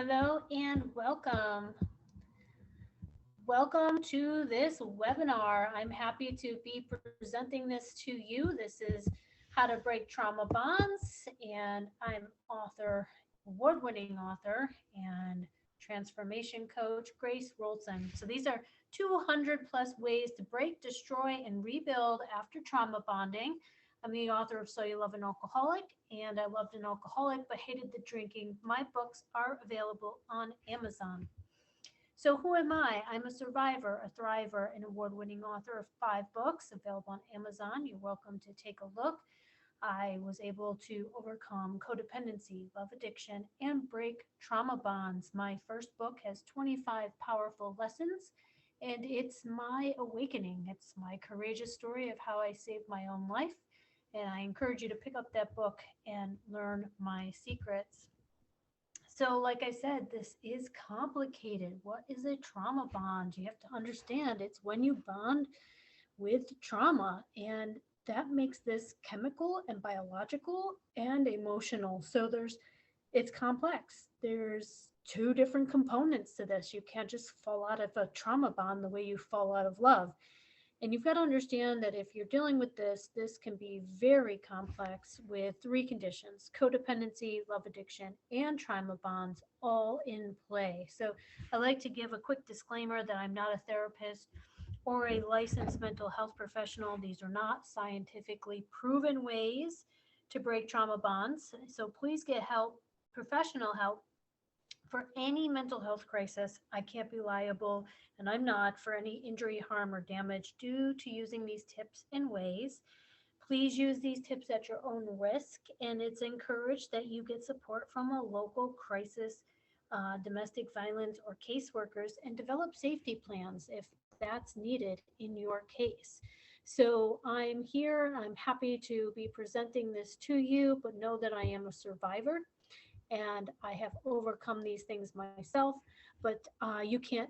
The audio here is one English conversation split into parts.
Hello and welcome. Welcome to this webinar. I'm happy to be presenting this to you. This is How to Break Trauma Bonds, and I'm award-winning author, and transformation coach, Grace Wroldson. So these are 200 plus ways to break, destroy, and rebuild after trauma bonding. I'm the author of So You Love an Alcoholic, and I loved an alcoholic but hated the drinking. My books are available on Amazon. So, who am I? I'm a survivor, a thriver, an award winning author of 5 books available on Amazon. You're welcome to take a look. I was able to overcome codependency, love addiction, and break trauma bonds. My first book has 25 powerful lessons, and it's my awakening. It's my courageous story of how I saved my own life. And I encourage you to pick up that book and learn my secrets. So, like I said, this is complicated. What is a trauma bond? You have to understand it's when you bond with trauma, and that makes this chemical and biological and emotional. So it's complex. There's two different components to this. You can't just fall out of a trauma bond the way you fall out of love. And you've got to understand that if you're dealing with this can be very complex with 3 conditions: codependency, love addiction, and trauma bonds all in play. So I like to give a quick disclaimer that I'm not a therapist or a licensed mental health professional. These are not scientifically proven ways to break trauma bonds. So please get help, professional help, for any mental health crisis. I can't be liable, and I'm not, for any injury, harm, or damage due to using these tips and ways. Please use these tips at your own risk, and it's encouraged that you get support from a local crisis, domestic violence, or caseworkers, and develop safety plans if that's needed in your case. So I'm here. I'm happy to be presenting this to you, but know that I am a survivor and I have overcome these things myself. But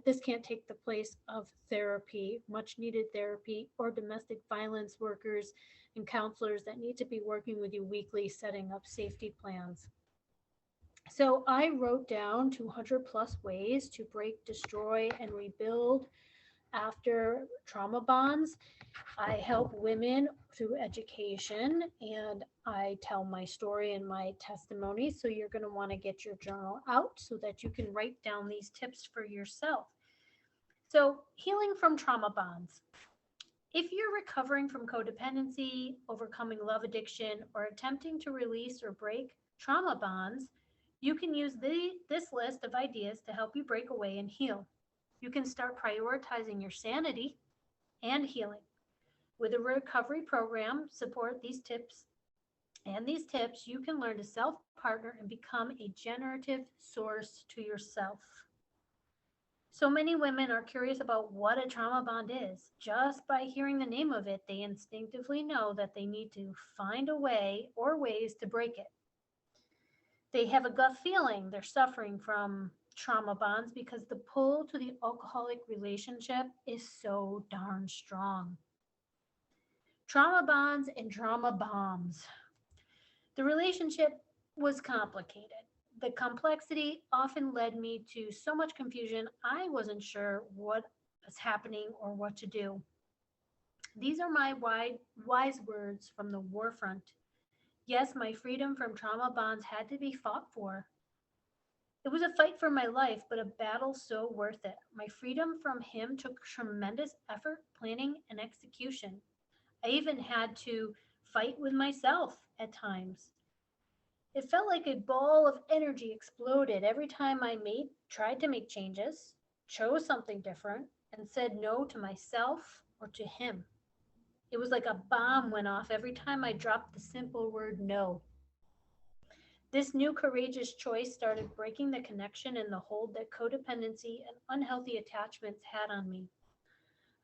this can't take the place of therapy, much needed therapy, or domestic violence workers and counselors that need to be working with you weekly, setting up safety plans. So I wrote down 200 plus ways to break, destroy, and rebuild after trauma bonds. I help women through education, and I tell my story and my testimony. So you're going to want to get your journal out so that you can write down these tips for yourself. So, healing from trauma bonds. If you're recovering from codependency, overcoming love addiction, or attempting to release or break trauma bonds, you can use this list of ideas to help you break away and heal. You can start prioritizing your sanity and healing. With a recovery program, these tips, you can learn to self-partner and become a generative source to yourself. So many women are curious about what a trauma bond is. Just by hearing the name of it, they instinctively know that they need to find a way or ways to break it. They have a gut feeling they're suffering from trauma bonds because the pull to the alcoholic relationship is so darn strong. Trauma bonds and trauma bombs. The relationship was complicated. The complexity often led me to so much confusion, I wasn't sure what was happening or what to do. These are my wise words from the war front. Yes, my freedom from trauma bonds had to be fought for. It was a fight for my life, but a battle so worth it. My freedom from him took tremendous effort, planning, and execution. I even had to fight with myself at times. It felt like a ball of energy exploded every time tried to make changes, chose something different, and said no to myself or to him. It was like a bomb went off every time I dropped the simple word no. This new courageous choice started breaking the connection and the hold that codependency and unhealthy attachments had on me.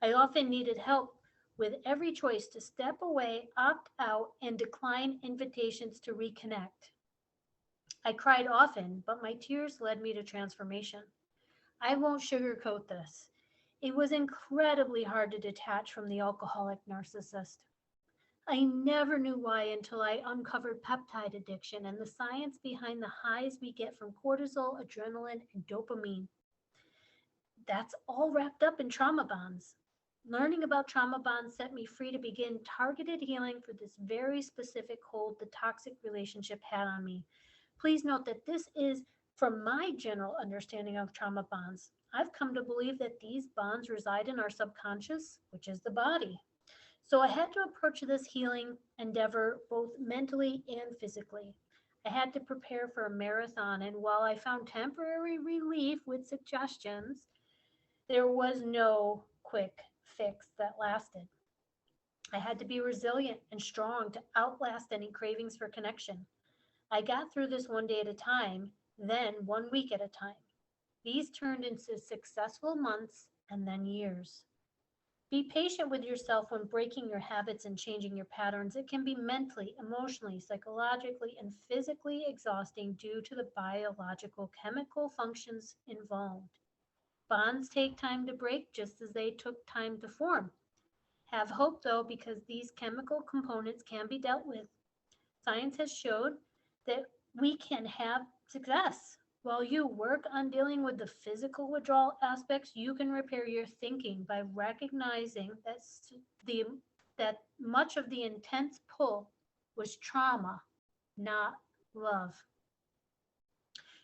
I often needed help with every choice to step away, opt out, and decline invitations to reconnect. I cried often, but my tears led me to transformation. I won't sugarcoat this. It was incredibly hard to detach from the alcoholic narcissist. I never knew why until I uncovered peptide addiction and the science behind the highs we get from cortisol, adrenaline, and dopamine. That's all wrapped up in trauma bonds. Learning about trauma bonds set me free to begin targeted healing for this very specific hold the toxic relationship had on me. Please note that this is from my general understanding of trauma bonds. I've come to believe that these bonds reside in our subconscious, which is the body. So I had to approach this healing endeavor both mentally and physically. I had to prepare for a marathon, and while I found temporary relief with suggestions, there was no quick fix that lasted. I had to be resilient and strong to outlast any cravings for connection. I got through this one day at a time, then 1 week at a time. These turned into successful months and then years. Be patient with yourself when breaking your habits and changing your patterns. It can be mentally, emotionally, psychologically, and physically exhausting due to the biological chemical functions involved. Bonds take time to break just as they took time to form. Have hope though, because these chemical components can be dealt with. Science has showed that we can have success. While you work on dealing with the physical withdrawal aspects, you can repair your thinking by recognizing the that much of the intense pull was trauma, not love.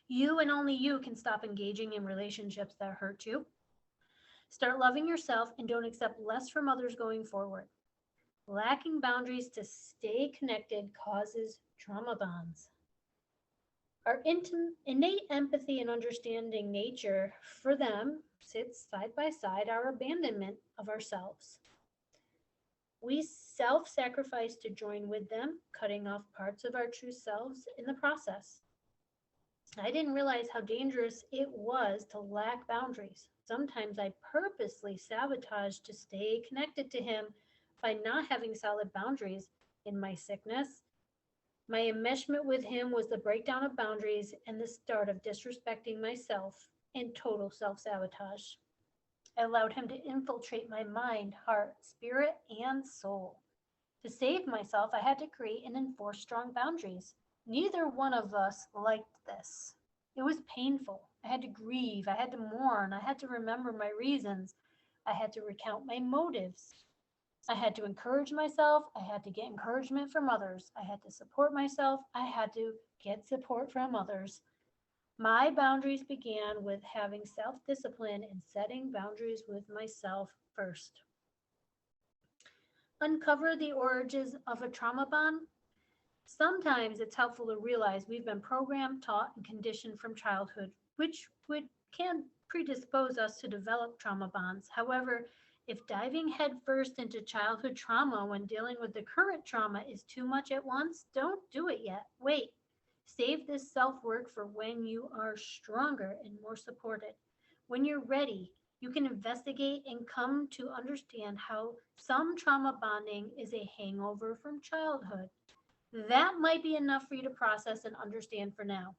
You and only you can stop engaging in relationships that hurt you. Start loving yourself and don't accept less from others going forward. Lacking boundaries to stay connected causes trauma bonds. Our innate empathy and understanding nature for them sits side by side our abandonment of ourselves. We self sacrifice to join with them, cutting off parts of our true selves in the process. I didn't realize how dangerous it was to lack boundaries. Sometimes I purposely sabotaged to stay connected to him by not having solid boundaries in my sickness. My enmeshment with him was the breakdown of boundaries and the start of disrespecting myself and total self sabotage. I allowed him to infiltrate my mind, heart, spirit, and soul. To save myself, I had to create and enforce strong boundaries. Neither one of us liked this. It was painful. I had to grieve. I had to mourn. I had to remember my reasons. I had to recount my motives. I had to encourage myself. I had to get encouragement from others. I had to support myself. I had to get support from others. My boundaries began with having self discipline and setting boundaries with myself first. Uncover the origins of a trauma bond. Sometimes it's helpful to realize we've been programmed, taught, and conditioned from childhood, which can predispose us to develop trauma bonds. However, if diving headfirst into childhood trauma when dealing with the current trauma is too much at once, don't do it yet. Wait. Save this self-work for when you are stronger and more supported. When you're ready, you can investigate and come to understand how some trauma bonding is a hangover from childhood. That might be enough for you to process and understand for now.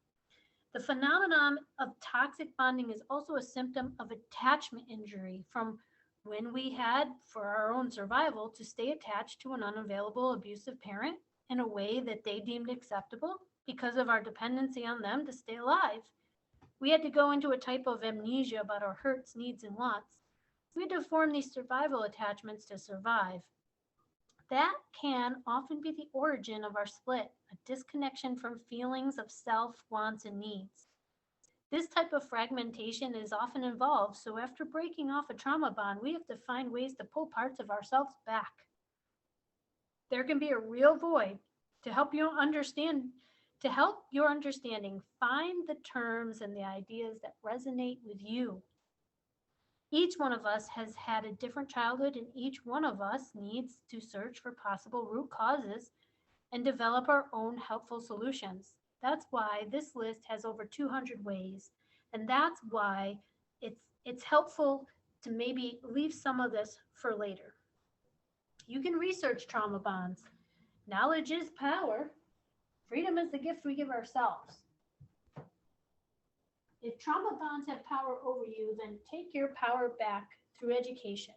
The phenomenon of toxic bonding is also a symptom of attachment injury from when we had, for our own survival, to stay attached to an unavailable abusive parent in a way that they deemed acceptable because of our dependency on them to stay alive. We had to go into a type of amnesia about our hurts, needs, and wants. We had to form these survival attachments to survive. That can often be the origin of our split, a disconnection from feelings of self, wants, and needs. This type of fragmentation is often involved, so after breaking off a trauma bond, we have to find ways to pull parts of ourselves back. There can be a real void. To help you understand, to help your understanding, find the terms and the ideas that resonate with you. Each one of us has had a different childhood, and each one of us needs to search for possible root causes and develop our own helpful solutions. That's why this list has over 200 ways, and that's why it's helpful to maybe leave some of this for later. You can research trauma bonds. Knowledge is power. Freedom is the gift we give ourselves. If trauma bonds have power over you, then take your power back through education.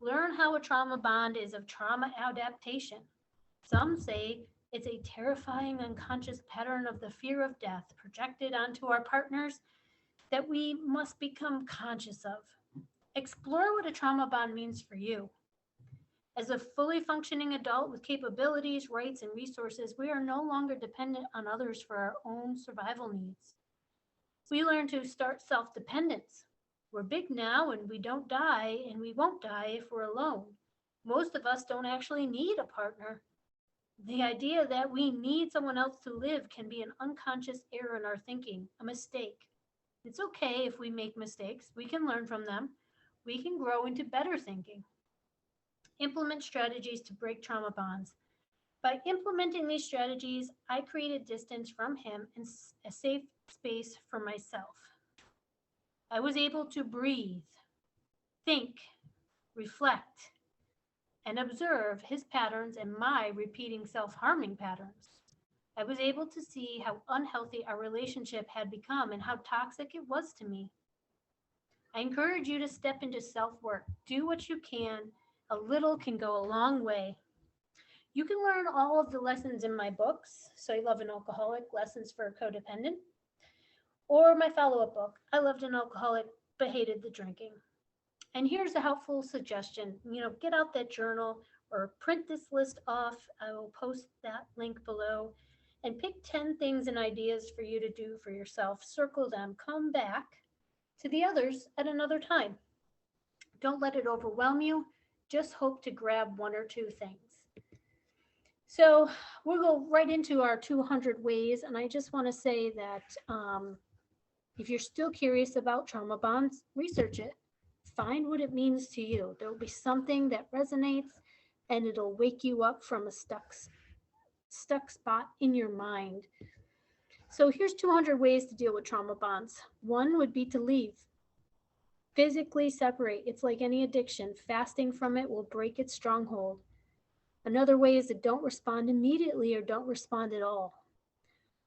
Learn how a trauma bond is of trauma adaptation. Some say it's a terrifying unconscious pattern of the fear of death projected onto our partners that we must become conscious of. Explore what a trauma bond means for you. As a fully functioning adult with capabilities, rights, and resources, we are no longer dependent on others for our own survival needs. We learn to start self dependence. We're big now and we don't die, and we won't die if we're alone. Most of us don't actually need a partner. The idea that we need someone else to live can be an unconscious error in our thinking, a mistake. It's okay if we make mistakes. We can learn from them. We can grow into better thinking. Implement strategies to break trauma bonds. By implementing these strategies, I created distance from him and a safe space for myself. I was able to breathe, think, reflect, and observe his patterns and my repeating self-harming patterns. I was able to see how unhealthy our relationship had become and how toxic it was to me. I encourage you to step into self-work. Do what you can. A little can go a long way. You can learn all of the lessons in my books, So I Love an Alcoholic, Lessons for a Codependent, or my follow-up book, I Loved an Alcoholic but Hated the Drinking. And here's a helpful suggestion. Get out that journal or print this list off. I will post that link below and pick 10 things and ideas for you to do for yourself. Circle them, come back to the others at another time. Don't let it overwhelm you. Just hope to grab one or two things. So we'll go right into our 200 ways. And I just want to say that if you're still curious about trauma bonds, research it. Find what it means to you. There will be something that resonates and it'll wake you up from a stuck spot in your mind. So here's 200 ways to deal with trauma bonds. One would be to leave. Physically separate. It's like any addiction. Fasting from it will break its stronghold. Another way is to don't respond immediately or don't respond at all.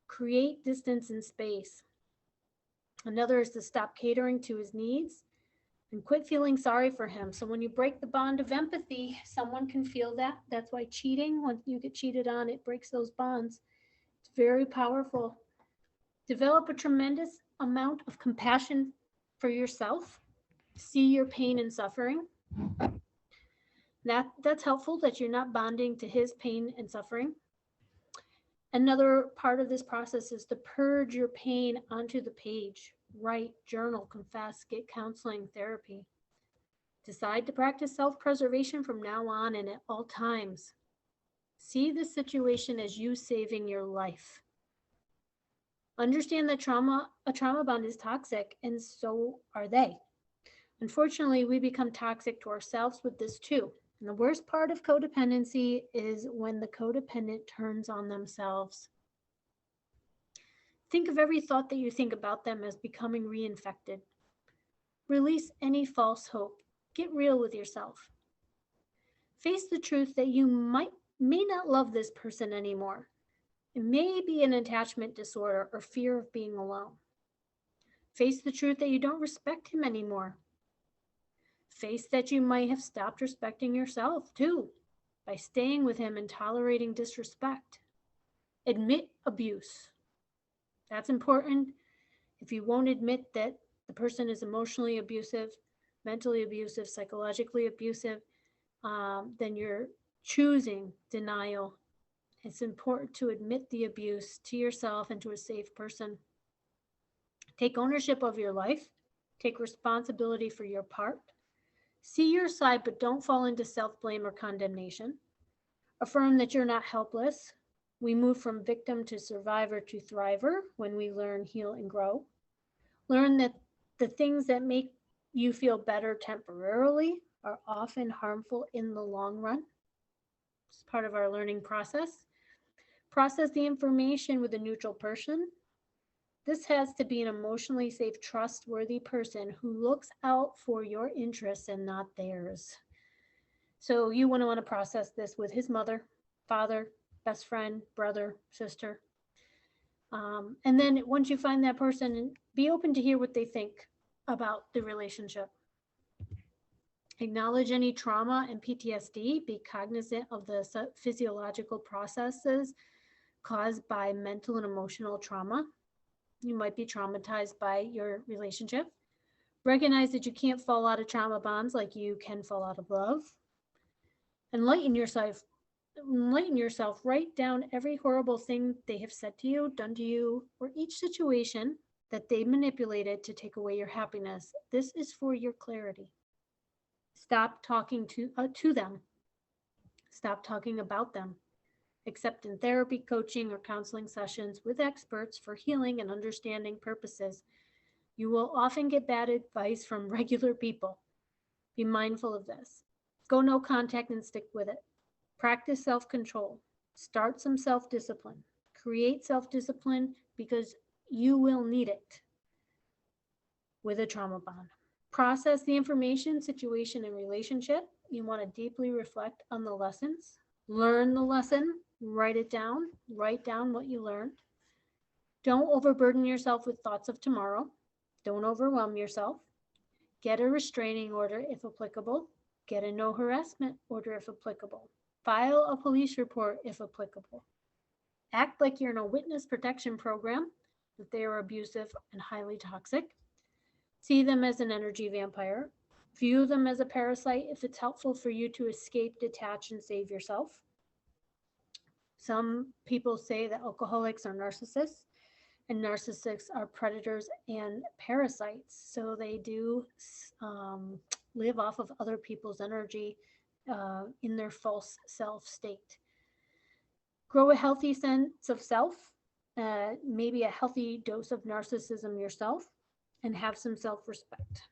Create distance and space. Another is to stop catering to his needs and quit feeling sorry for him. So when you break the bond of empathy, someone can feel that. That's why cheating, when you get cheated on, it breaks those bonds. It's very powerful. Develop a tremendous amount of compassion for yourself. See your pain and suffering. That's helpful, that you're not bonding to his pain and suffering. Another part of this process is to purge your pain onto the page. Write, journal, confess, get counseling, therapy. Decide to practice self-preservation from now on and at all times. See this situation as you saving your life. Understand that a trauma bond is toxic, and so are they. Unfortunately, we become toxic to ourselves with this too. And the worst part of codependency is when the codependent turns on themselves. Think of every thought that you think about them as becoming reinfected. Release any false hope. Get real with yourself. Face the truth that you may not love this person anymore. It may be an attachment disorder or fear of being alone. Face the truth that you don't respect him anymore. Face that you might have stopped respecting yourself too by staying with him and tolerating disrespect. Admit abuse. That's important. If you won't admit that the person is emotionally abusive, mentally abusive, psychologically abusive, then you're choosing denial. It's important to admit the abuse to yourself and to a safe person. Take ownership of your life. Take responsibility for your part. See your side, but don't fall into self-blame or condemnation. Affirm that you're not helpless. We move from victim to survivor to thriver when we learn, heal, and grow. Learn that the things that make you feel better temporarily are often harmful in the long run. It's part of our learning process. Process the information with a neutral person. This has to be an emotionally safe, trustworthy person who looks out for your interests and not theirs. So you want to process this with his mother, father, best friend, brother, sister. And then once you find that person, be open to hear what they think about the relationship. Acknowledge any trauma and PTSD. Be cognizant of the physiological processes caused by mental and emotional trauma. You might be traumatized by your relationship. Recognize that you can't fall out of trauma bonds like you can fall out of love. Enlighten yourself. Enlighten yourself. Write down every horrible thing they have said to you, done to you, or each situation that they manipulated to take away your happiness. This is for your clarity. Stop talking to them. Stop talking about them. Except in therapy, coaching, or counseling sessions with experts for healing and understanding purposes. You will often get bad advice from regular people. Be mindful of this. Go no contact and stick with it. Practice self-control. Start some self-discipline. Create self-discipline because you will need it with a trauma bond. Process the information, situation, and relationship. You want to deeply reflect on the lessons. Learn the lesson. Write it down. Write down what you learned. Don't overburden yourself with thoughts of tomorrow. Don't overwhelm yourself. Get a restraining order if applicable. Get a no harassment order if applicable. File a police report if applicable. Act like you're in a witness protection program, that they are abusive and highly toxic. See them as an energy vampire. View them as a parasite if it's helpful for you to escape, detach, and save yourself. Some people say that alcoholics are narcissists, and narcissists are predators and parasites. So they do live off of other people's energy in their false self state. Grow a healthy sense of self, maybe a healthy dose of narcissism yourself, and have some self-respect.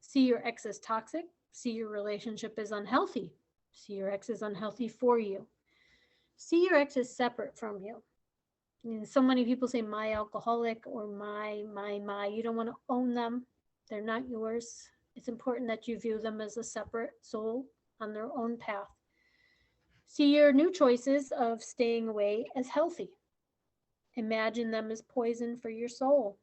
See your ex as toxic. See your relationship as unhealthy. See your ex as unhealthy for you. See your ex as separate from you. And so many people say my alcoholic or my. You don't want to own them. They're not yours. It's important that you view them as a separate soul on their own path. See your new choices of staying away as healthy. Imagine them as poison for your soul.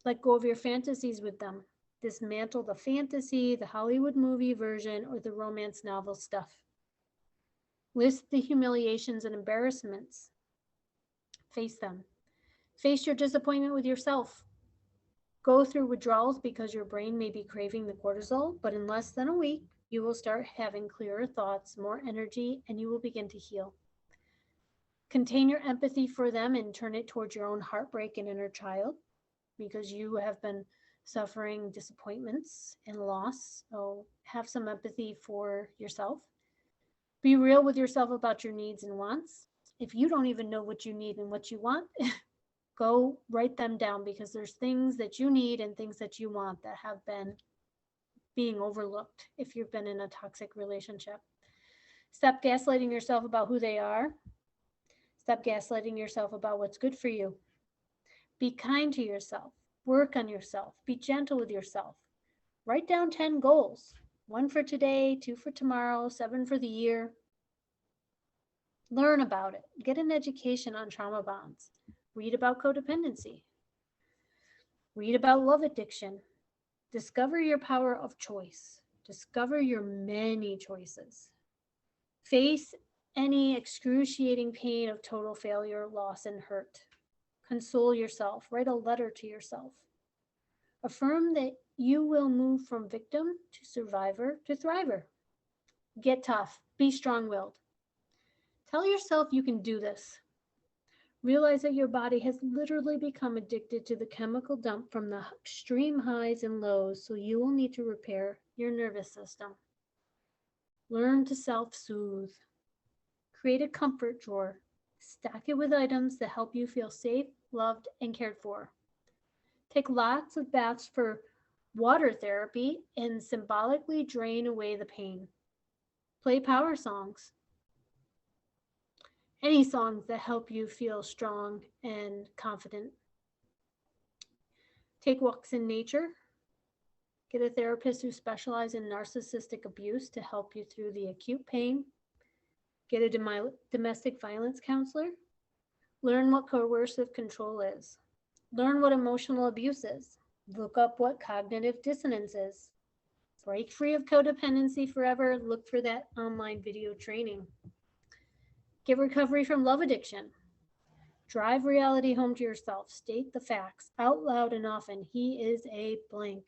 Let go of your fantasies with them. Dismantle the fantasy, the Hollywood movie version, or the romance novel stuff. List the humiliations and embarrassments. Face them. Face your disappointment with yourself. Go through withdrawals because your brain may be craving the cortisol, but in less than a week, you will start having clearer thoughts, more energy, and you will begin to heal. Contain your empathy for them and turn it towards your own heartbreak and inner child because you have been suffering disappointments and loss. So have some empathy for yourself. Be real with yourself about your needs and wants. If you don't even know what you need and what you want, go write them down because there's things that you need and things that you want that have been being overlooked if you've been in a toxic relationship. Stop gaslighting yourself about who they are. Stop gaslighting yourself about what's good for you. Be kind to yourself. Work on yourself. Be gentle with yourself. Write down 10 goals. 1 for today, 2 for tomorrow, 7 for the year. Learn about it. Get an education on trauma bonds. Read about codependency. Read about love addiction. Discover your power of choice. Discover your many choices. Face any excruciating pain of total failure, loss, and hurt. Console yourself. Write a letter to yourself. Affirm that you will move from victim to survivor to thriver. Get tough. Be strong-willed. Tell yourself you can do this. Realize that your body has literally become addicted to the chemical dump from the extreme highs and lows, so you will need to repair your nervous system. Learn to self-soothe. Create a comfort drawer. Stack it with items that help you feel safe, loved, and cared for. Take lots of baths for water therapy and symbolically drain away the pain. Play power songs. Any songs that help you feel strong and confident. Take walks in nature. Get a therapist who specializes in narcissistic abuse to help you through the acute pain. Get a domestic violence counselor. Learn what coercive control is. Learn what emotional abuse is. Look up what cognitive dissonance is. Break free of codependency forever. Look for that online video training. Get recovery from love addiction. Drive reality home to yourself. State the facts out loud and often. He is a blank.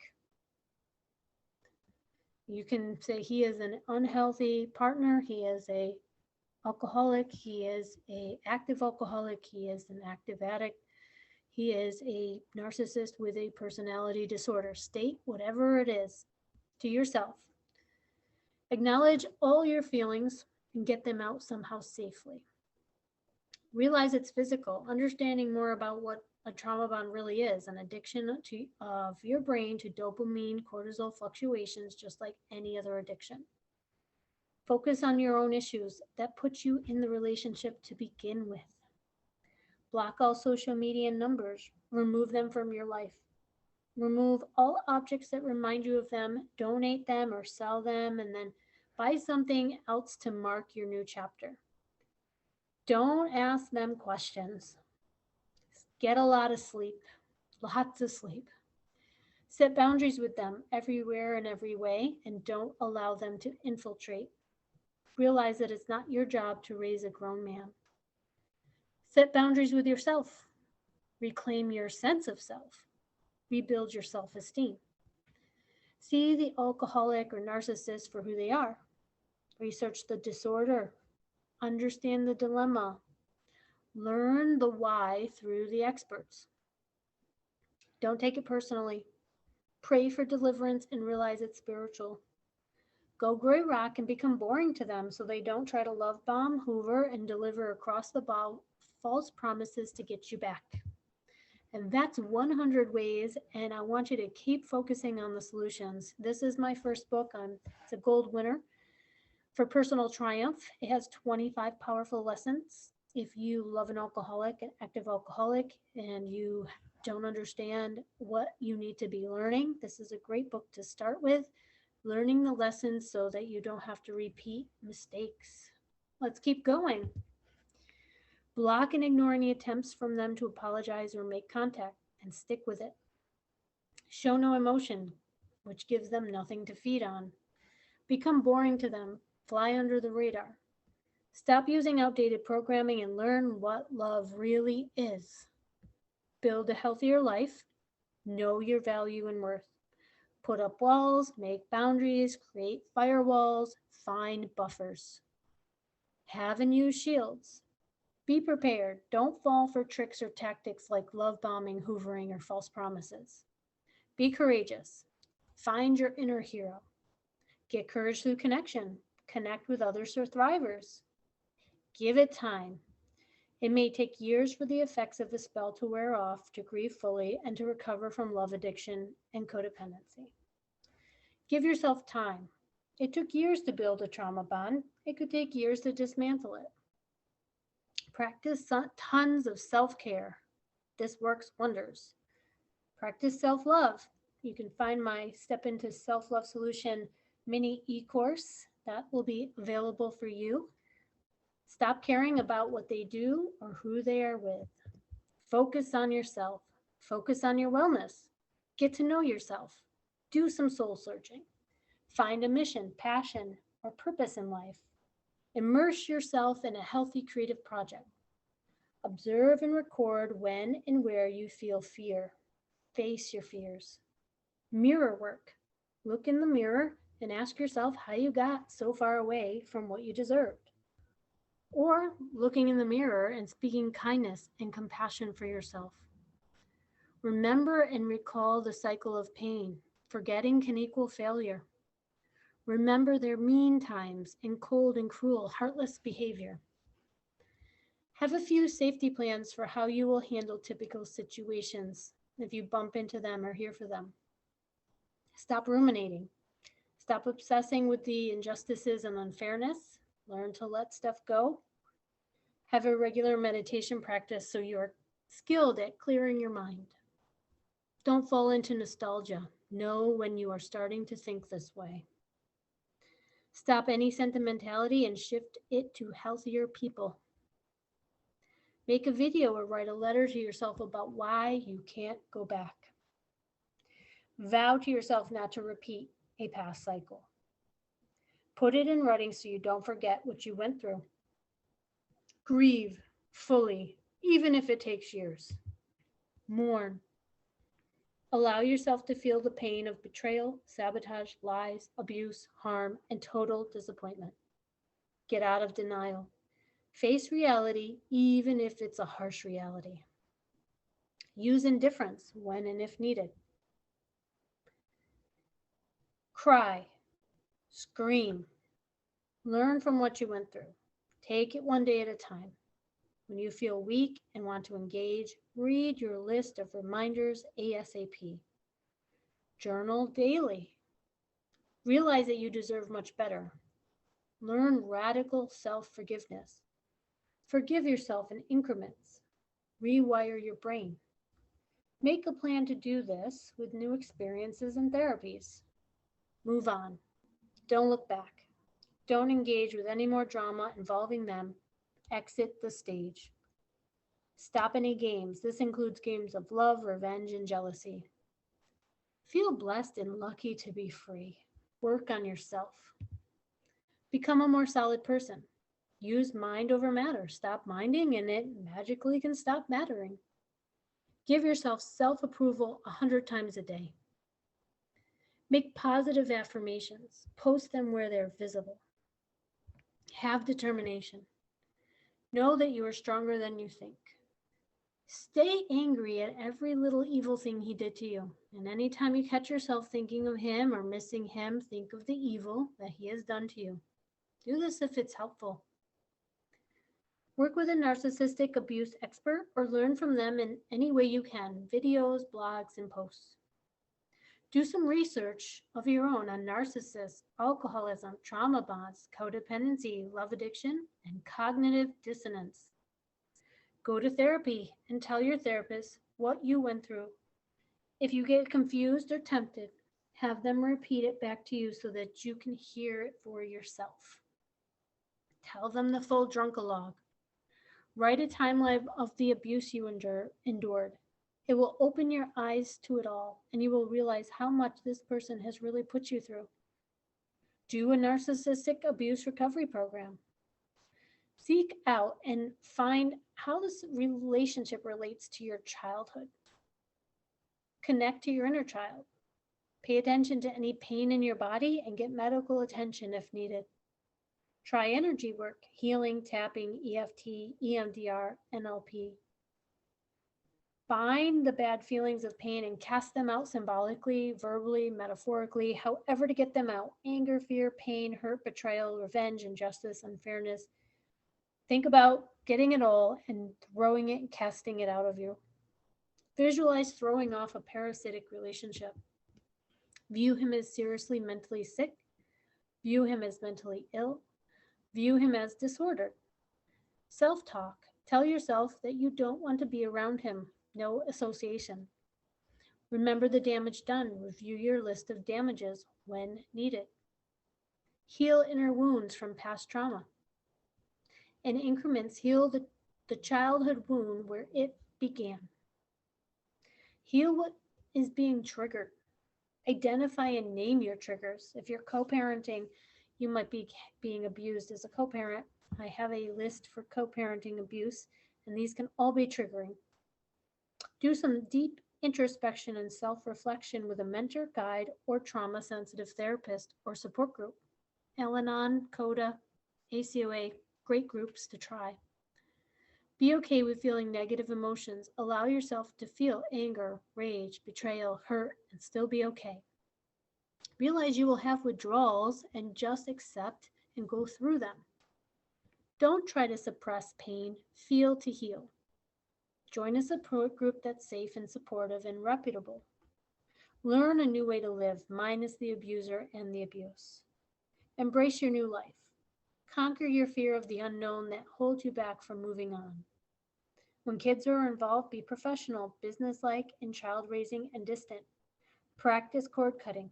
You can say he is an unhealthy partner. He is a alcoholic. He is a active alcoholic. He is an active addict. He is a narcissist with a personality disorder. State whatever it is to yourself. Acknowledge all your feelings and get them out somehow safely. Realize it's physical, understanding more about what a trauma bond really is, an addiction of your brain to dopamine, cortisol fluctuations, just like any other addiction. Focus on your own issues that put you in the relationship to begin with. Block all social media numbers. Remove them from your life. Remove all objects that remind you of them. Donate them or sell them, and then buy something else to mark your new chapter. Don't ask them questions. Get a lot of sleep. Lots of sleep. Set boundaries with them everywhere and every way, and don't allow them to infiltrate. Realize that it's not your job to raise a grown man. Set boundaries with yourself. Reclaim your sense of self. Rebuild your self-esteem. See the alcoholic or narcissist for who they are. Research the disorder. Understand the dilemma. Learn the why through the experts. Don't take it personally. Pray for deliverance and realize it's spiritual. Go gray rock and become boring to them so they don't try to love bomb, hoover, and deliver across the bow false promises to get you back. And that's 100 ways, and I want you to keep focusing on the solutions. This is my first book. It's a gold winner for personal triumph. It has 25 powerful lessons. If you love an alcoholic, an active alcoholic, and you don't understand what you need to be learning, this is a great book to start with. Learning the lessons so that you don't have to repeat mistakes. Let's keep going. Block and ignore any attempts from them to apologize or make contact, and stick with it. Show no emotion, which gives them nothing to feed on. Become boring to them. Fly under the radar. Stop using outdated programming and learn what love really is. Build a healthier life. Know your value and worth. Put up walls, make boundaries, create firewalls, find buffers. Have and use shields. Be prepared. Don't fall for tricks or tactics like love bombing, hoovering, or false promises. Be courageous. Find your inner hero. Get courage through connection. Connect with other survivors. Give it time. It may take years for the effects of the spell to wear off, to grieve fully, and to recover from love addiction and codependency. Give yourself time. It took years to build a trauma bond. It could take years to dismantle it. Practice tons of self-care. This works wonders. Practice self-love. You can find my Step into Self-Love Solution mini e-course that will be available for you. Stop caring about what they do or who they are with. Focus on yourself. Focus on your wellness. Get to know yourself. Do some soul searching. Find a mission, passion, or purpose in life. Immerse yourself in a healthy creative project. Observe and record when and where you feel fear. Face your fears. Mirror work. Look in the mirror and ask yourself how you got so far away from what you deserved. Or looking in the mirror and speaking kindness and compassion for yourself. Remember and recall the cycle of pain. Forgetting can equal failure. Remember their mean times and cold and cruel, heartless behavior. Have a few safety plans for how you will handle typical situations if you bump into them or hear for them. Stop ruminating. Stop obsessing with the injustices and unfairness. Learn to let stuff go. Have a regular meditation practice so you are skilled at clearing your mind. Don't fall into nostalgia. Know when you are starting to think this way. Stop any sentimentality and shift it to healthier people. Make a video or write a letter to yourself about why you can't go back. Vow to yourself not to repeat. a past cycle. Put it in writing so you don't forget what you went through. Grieve fully, even if it takes years. Mourn. Allow yourself to feel the pain of betrayal, sabotage, lies, abuse, harm, and total disappointment. Get out of denial. Face reality, even if it's a harsh reality. Use indifference when and if needed. Cry. Scream. Learn from what you went through. Take it one day at a time. When you feel weak and want to engage, read your list of reminders ASAP. Journal daily. Realize that you deserve much better. Learn radical self-forgiveness. Forgive yourself in increments. Rewire your brain. Make a plan to do this with new experiences and therapies. Move on. Don't look back. Don't engage with any more drama involving them. Exit the stage. Stop any games. This includes games of love, revenge, and jealousy. Feel blessed and lucky to be free. Work on yourself. Become a more solid person. Use mind over matter. Stop minding and it magically can stop mattering. Give yourself self-approval 100 times a day. Make positive affirmations. Post them where they're visible. Have determination. Know that you are stronger than you think. Stay angry at every little evil thing he did to you. And anytime you catch yourself thinking of him or missing him, think of the evil that he has done to you. Do this if it's helpful. Work with a narcissistic abuse expert or learn from them in any way you can, videos, blogs, and posts. Do some research of your own on narcissists, alcoholism, trauma bonds, codependency, love addiction, and cognitive dissonance. Go to therapy and tell your therapist what you went through. If you get confused or tempted, have them repeat it back to you so that you can hear it for yourself. Tell them the full drunkalogue. Write a timeline of the abuse you endured. It will open your eyes to it all, and you will realize how much this person has really put you through. Do a narcissistic abuse recovery program. Seek out and find how this relationship relates to your childhood. Connect to your inner child. Pay attention to any pain in your body and get medical attention if needed. Try energy work, healing, tapping, EFT, EMDR, NLP. Find the bad feelings of pain and cast them out symbolically, verbally, metaphorically, however to get them out. Anger, fear, pain, hurt, betrayal, revenge, injustice, unfairness. Think about getting it all and throwing it and casting it out of you. Visualize throwing off a parasitic relationship. View him as seriously mentally sick. View him as mentally ill. View him as disordered. Self-talk. Tell yourself that you don't want to be around him. No association. Remember the damage done. Review your list of damages when needed. Heal inner wounds from past trauma. In increments, heal the childhood wound where it began. Heal what is being triggered. Identify and name your triggers. If you're co-parenting, you might be being abused as a co-parent. I have a list for co-parenting abuse, and these can all be triggering. Do some deep introspection and self-reflection with a mentor, guide, or trauma-sensitive therapist or support group. Al-Anon, CODA, ACOA, great groups to try. Be okay with feeling negative emotions. Allow yourself to feel anger, rage, betrayal, hurt, and still be okay. Realize you will have withdrawals and just accept and go through them. Don't try to suppress pain. Feel to heal. Join a support group that's safe and supportive and reputable. Learn a new way to live, minus the abuser and the abuse. Embrace your new life. Conquer your fear of the unknown that holds you back from moving on. When kids are involved, be professional, businesslike, in child raising and distant. Practice cord cutting.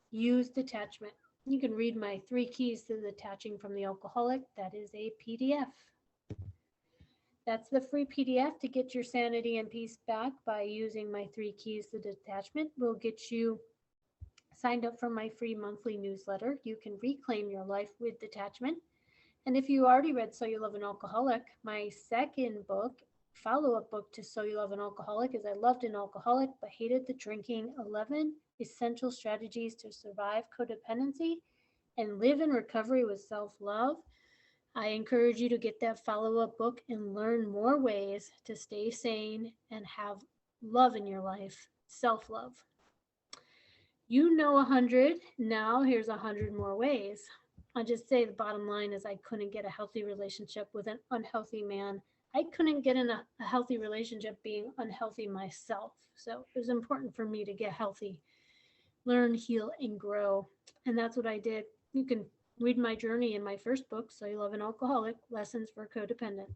Use detachment. You can read my 3 keys to detaching from the alcoholic. That is a PDF. That's the free PDF to get your sanity and peace back by using my 3 keys to detachment. Will get you Signed up for my free monthly newsletter, you can reclaim your life with detachment. And if you already read So You Love an Alcoholic, my second book, follow-up book to So You Love an Alcoholic, is I Loved an Alcoholic but Hated the Drinking: 11 Essential Strategies to Survive Codependency and Live in Recovery with Self-Love. I encourage you to get that follow-up book and learn more ways to stay sane and have love in your life, self-love. You know 100, now here's 100 more ways. I'll just say the bottom line is I couldn't get a healthy relationship with an unhealthy man. I couldn't get in a healthy relationship being unhealthy myself. So it was important for me to get healthy, learn, heal, and grow. And that's what I did. You can read my journey in my first book, So You Love an Alcoholic, Lessons for Codependent.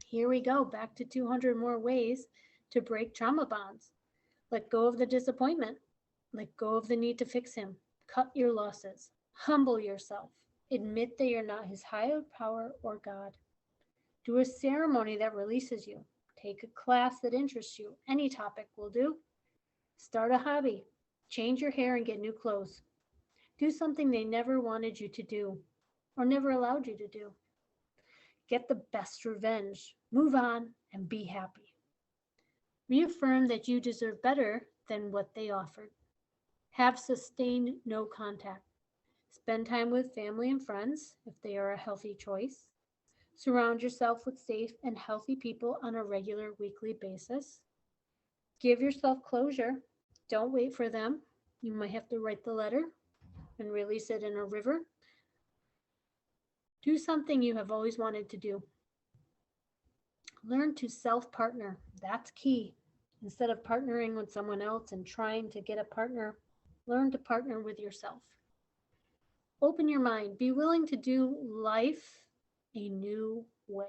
Here we go, back to 200 more ways to break trauma bonds. Let go of the disappointment. Let go of the need to fix him. Cut your losses. Humble yourself. Admit that you're not his higher power or God. Do a ceremony that releases you. Take a class that interests you. Any topic will do. Start a hobby. Change your hair and get new clothes. Do something they never wanted you to do or never allowed you to do. Get the best revenge. Move on and be happy. Reaffirm that you deserve better than what they offered. Have sustained no contact. Spend time with family and friends if they are a healthy choice. Surround yourself with safe and healthy people on a regular weekly basis. Give yourself closure. Don't wait for them. You might have to write the letter and release it in a river. Do something you have always wanted to do. Learn to self-partner. That's key. Instead of partnering with someone else and trying to get a partner, learn to partner with yourself. Open your mind. Be willing to do life a new way.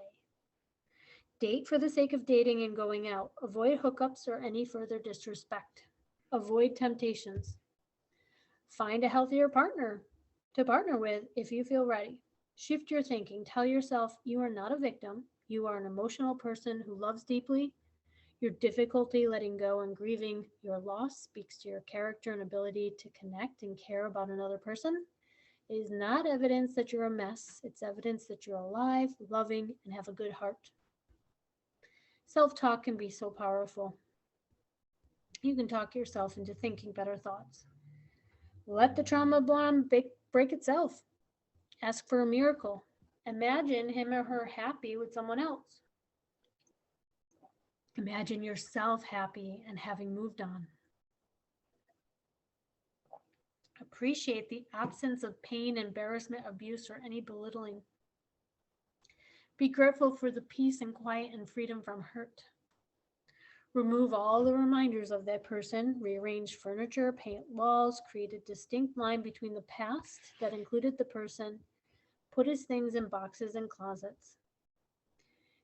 Date for the sake of dating and going out. Avoid hookups or any further disrespect. Avoid temptations. Find a healthier partner to partner with if you feel ready. Shift your thinking. Tell yourself you are not a victim. You are an emotional person who loves deeply. Your difficulty letting go and grieving your loss speaks to your character and ability to connect and care about another person. It is not evidence that you're a mess. It's evidence that you're alive, loving, and have a good heart. Self-talk can be so powerful. You can talk yourself into thinking better thoughts. Let the trauma bond break itself. Ask for a miracle. Imagine him or her happy with someone else. Imagine yourself happy and having moved on. Appreciate the absence of pain, embarrassment, abuse, or any belittling. Be grateful for the peace and quiet and freedom from hurt. Remove all the reminders of that person, rearrange furniture, paint walls, create a distinct line between the past that included the person, put his things in boxes and closets.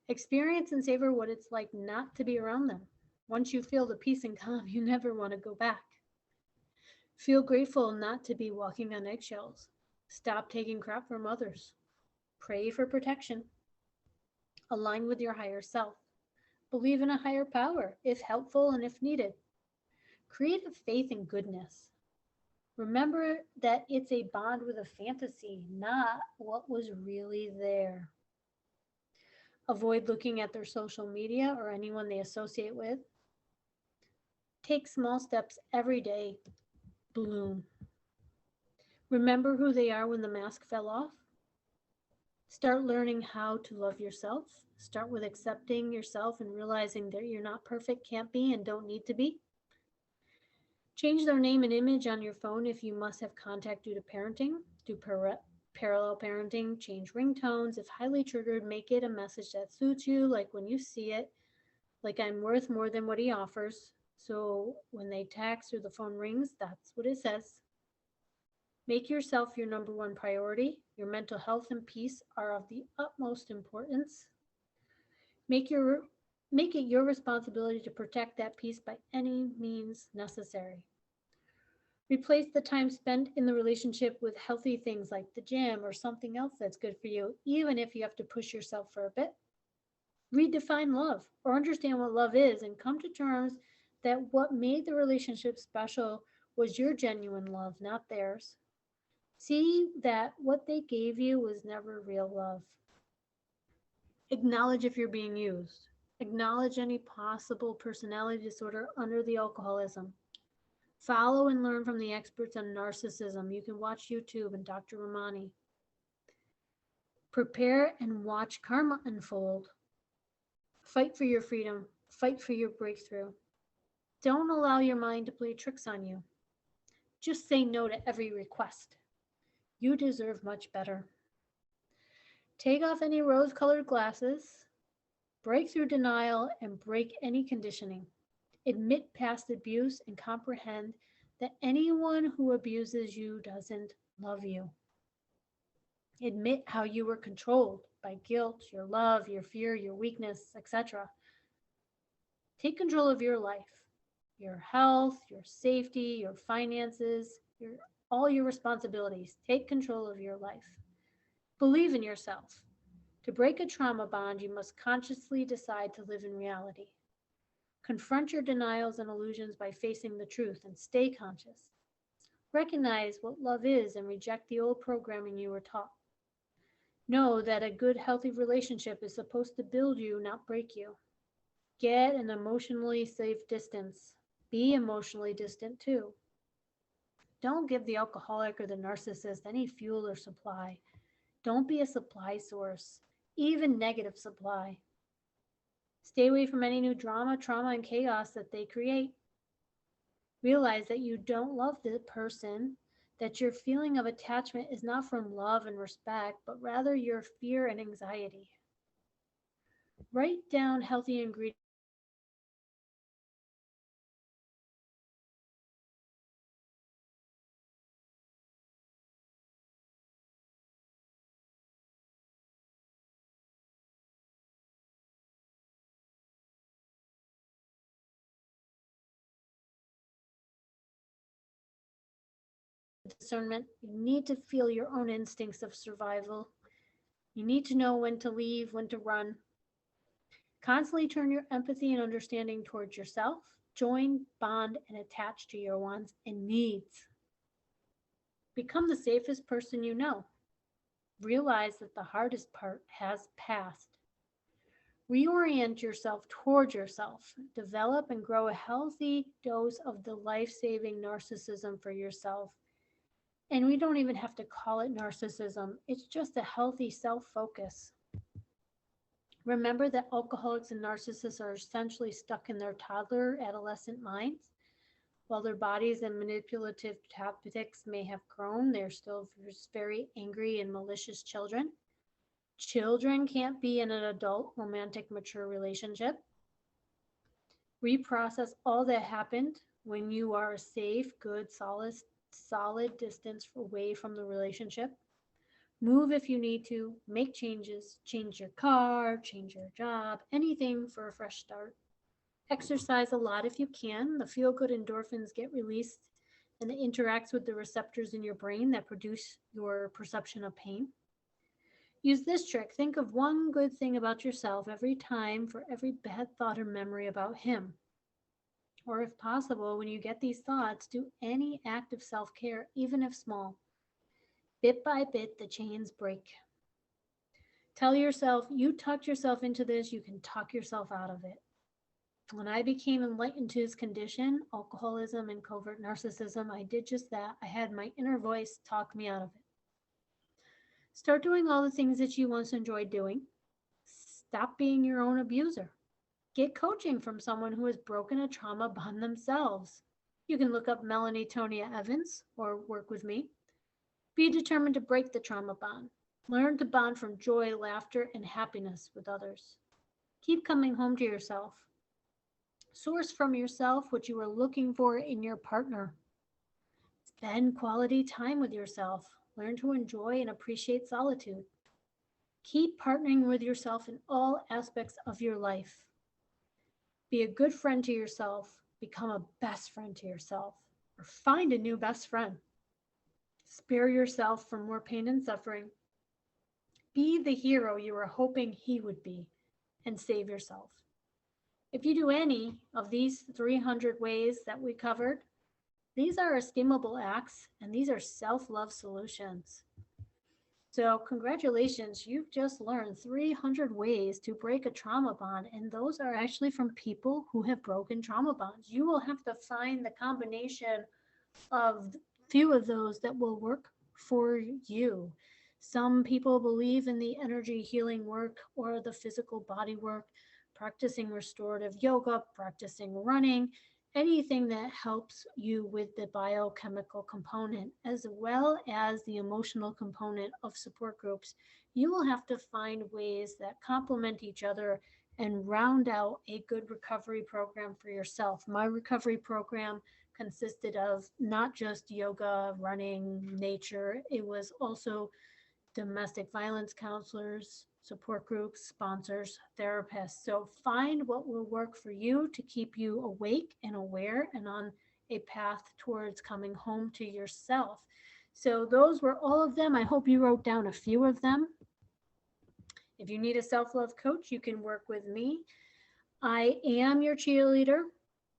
Experience and savor what it's like not to be around them. Once you feel the peace and calm, you never want to go back. Feel grateful not to be walking on eggshells. Stop taking crap from others. Pray for protection. Align with your higher self. Believe in a higher power, if helpful and if needed. Create a faith in goodness. Remember that it's a bond with a fantasy, not what was really there. Avoid looking at their social media or anyone they associate with. Take small steps every day. Bloom. Remember who they are when the mask fell off. Start learning how to love yourself. Start with accepting yourself and realizing that you're not perfect, can't be, and don't need to be. Change their name and image on your phone if you must have contact due to parenting. Do parallel parenting. Change ringtones. If highly triggered, make it a message that suits you, like when you see it, like I'm worth more than what he offers. So when they text or the phone rings, that's what it says. Make yourself your number one priority. Your mental health and peace are of the utmost importance. Make it your responsibility to protect that peace by any means necessary. Replace the time spent in the relationship with healthy things like the gym or something else that's good for you, even if you have to push yourself for a bit. Redefine love or understand what love is and come to terms that what made the relationship special was your genuine love, not theirs. See that what they gave you was never real love. Acknowledge if you're being used. Acknowledge any possible personality disorder under the alcoholism. Follow and learn from the experts on narcissism. You can watch YouTube and Dr. Ramani. Prepare and watch karma unfold. Fight for your freedom. Fight for your breakthrough. Don't allow your mind to play tricks on you. Just say no to every request. You deserve much better. Take off any rose-colored glasses. Break through denial and break any conditioning. Admit past abuse and comprehend that anyone who abuses you doesn't love you. Admit how you were controlled by guilt, your love, your fear, your weakness, etc. Take control of your life, your health, your safety, your finances, all your responsibilities. Take control of your life. Believe in yourself. To break a trauma bond, you must consciously decide to live in reality. Confront your denials and illusions by facing the truth and stay conscious. Recognize what love is and reject the old programming you were taught. Know that a good, healthy relationship is supposed to build you, not break you. Get an emotionally safe distance. Be emotionally distant too. Don't give the alcoholic or the narcissist any fuel or supply. Don't be a supply source, even negative supply. Stay away from any new drama, trauma, and chaos that they create. Realize that you don't love the person, that your feeling of attachment is not from love and respect, but rather your fear and anxiety. Write down healthy ingredients of discernment. You need to feel your own instincts of survival. You need to know when to leave, when to run. Constantly turn your empathy and understanding towards yourself. Join, bond, and attach to your wants and needs. Become the safest person you know. Realize that the hardest part has passed. Reorient yourself towards yourself. Develop and grow a healthy dose of the life-saving narcissism for yourself. And we don't even have to call it narcissism. It's just a healthy self-focus. Remember that alcoholics and narcissists are essentially stuck in their toddler, adolescent minds. While their bodies and manipulative tactics may have grown, they're still very angry and malicious children. Children can't be in an adult, romantic, mature relationship. Reprocess all that happened when you are a safe, good, solid distance away from the relationship. Move if you need to, make changes, change your car, change your job, anything for a fresh start. Exercise a lot if you can. The feel-good endorphins get released and it interacts with the receptors in your brain that produce your perception of pain. Use this trick. Think of one good thing about yourself every time for every bad thought or memory about him. Or if possible, when you get these thoughts, do any act of self-care, even if small. Bit by bit, the chains break. Tell yourself, you talked yourself into this, you can talk yourself out of it. When I became enlightened to his condition, alcoholism and covert narcissism, I did just that. I had my inner voice talk me out of it. Start doing all the things that you once enjoyed doing. Stop being your own abuser. Get coaching from someone who has broken a trauma bond themselves. You can look up Melanie Tonia Evans or work with me. Be determined to break the trauma bond. Learn to bond from joy, laughter, and happiness with others. Keep coming home to yourself. Source from yourself what you are looking for in your partner. Spend quality time with yourself. Learn to enjoy and appreciate solitude. Keep partnering with yourself in all aspects of your life. Be a good friend to yourself. Become a best friend to yourself. Or find a new best friend. Spare yourself from more pain and suffering. Be the hero you were hoping he would be and save yourself. If you do any of these 300 ways that we covered, These are esteemable acts, and these are self-love solutions. So congratulations, you've just learned 300 ways to break a trauma bond, and those are actually from people who have broken trauma bonds. You will have to find the combination of few of those that will work for you. Some people believe in the energy healing work or the physical body work, practicing restorative yoga, practicing running, anything that helps you with the biochemical component as well as the emotional component of support groups. You will have to find ways that complement each other and round out a good recovery program for yourself. My recovery program consisted of not just yoga, running, nature, it was also domestic violence counselors, support groups, sponsors, therapists. So find what will work for you to keep you awake and aware and on a path towards coming home to yourself. So those were all of them. I hope you wrote down a few of them. If you need a self-love coach, you can work with me. I am your cheerleader.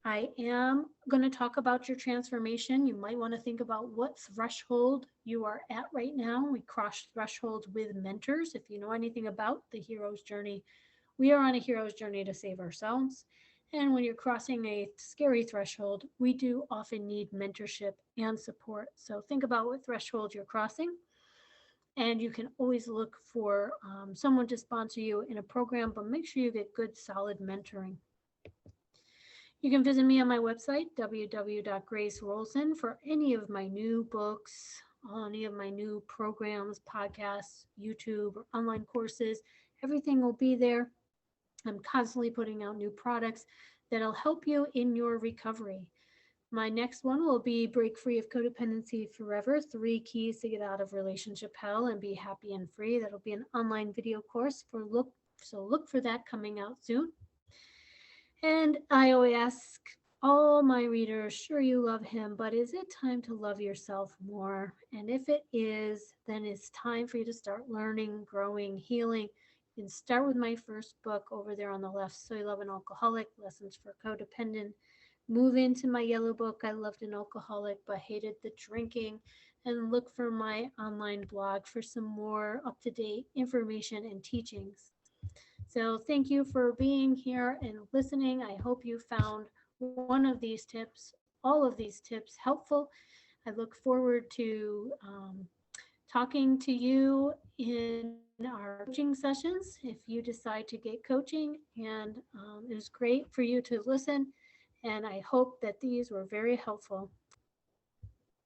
I am going to talk about your transformation. You might want to think about what threshold you are at right now. We cross thresholds with mentors. If you know anything about the hero's journey, we are on a hero's journey to save ourselves. And when you're crossing a scary threshold, we do often need mentorship and support. So think about what threshold you're crossing. And you can always look for someone to sponsor you in a program, but make sure you get good, solid mentoring. You can visit me on my website, www.gracewroldson, for any of my new books, any of my new programs, podcasts, YouTube, or online courses. Everything will be there. I'm constantly putting out new products that'll help you in your recovery. My next one will be Break Free of Codependency Forever, 3 Keys to Get Out of Relationship Hell and Be Happy and Free. That'll be an online video course so look for that coming out soon. And I always ask all my readers, sure you love him, but is it time to love yourself more? And if it is, then it's time for you to start learning, growing, healing. You can start with my first book over there on the left, So You Love an Alcoholic, Lessons for Codependent. Move into my yellow book, I Loved an Alcoholic but Hated the Drinking, and look for my online blog for some more up-to-date information and teachings. So thank you for being here and listening. I hope you found one of these tips, all of these tips helpful. I look forward to talking to you in our coaching sessions if you decide to get coaching. And it was great for you to listen. And I hope that these were very helpful.